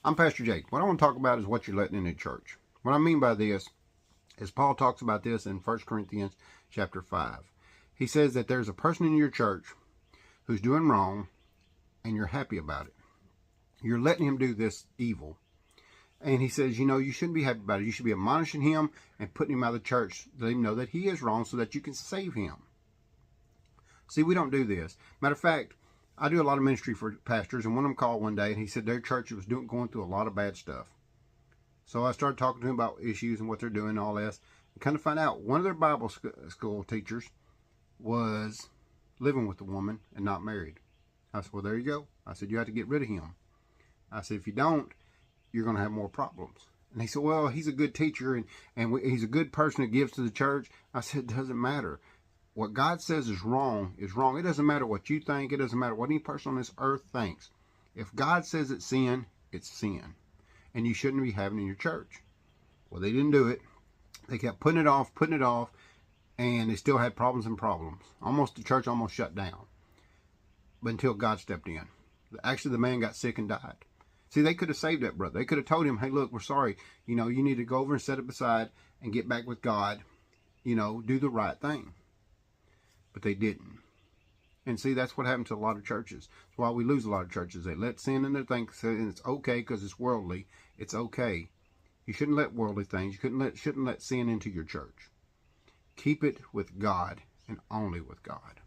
I'm Pastor Jake. What I want to talk about is what you're letting in the church. What I mean by this is Paul talks about this in 1 Corinthians chapter 5. He says that there's a person in your church who's doing wrong and you're happy about it. You're letting him do this evil. And he says, you know, you shouldn't be happy about it. You should be admonishing him and putting him out of the church, let him know that he is wrong so that you can save him. See, we don't do this. Matter of fact, I do a lot of ministry for pastors, and one of them called one day, and he said their church was going through a lot of bad stuff. So I started talking to him about issues and what they're doing and all this, and kind of find out one of their Bible school teachers was living with a woman and not married. I said, well, there you go. I said, you have to get rid of him. I said, if you don't, you're going to have more problems. And he said, well, he's a good teacher, and he's a good person that gives to the church. I said, it doesn't matter. What God says is wrong is wrong. It doesn't matter what you think. It doesn't matter what any person on this earth thinks. If God says it's sin, it's sin. And you shouldn't be having it in your church. Well, they didn't do it. They kept putting it off, and they still had problems and problems. The church almost shut down. But until God stepped in. Actually, the man got sick and died. See, they could have saved that brother. They could have told him, hey, look, we're sorry. You know, you need to go over and set it aside and get back with God. You know, do the right thing. But they didn't. And see, that's what happened to a lot of churches. That's why we lose a lot of churches. They let sin in their thing, and it's okay because it's worldly. It's okay. You shouldn't let worldly things. You shouldn't let sin into your church. Keep it with God and only with God.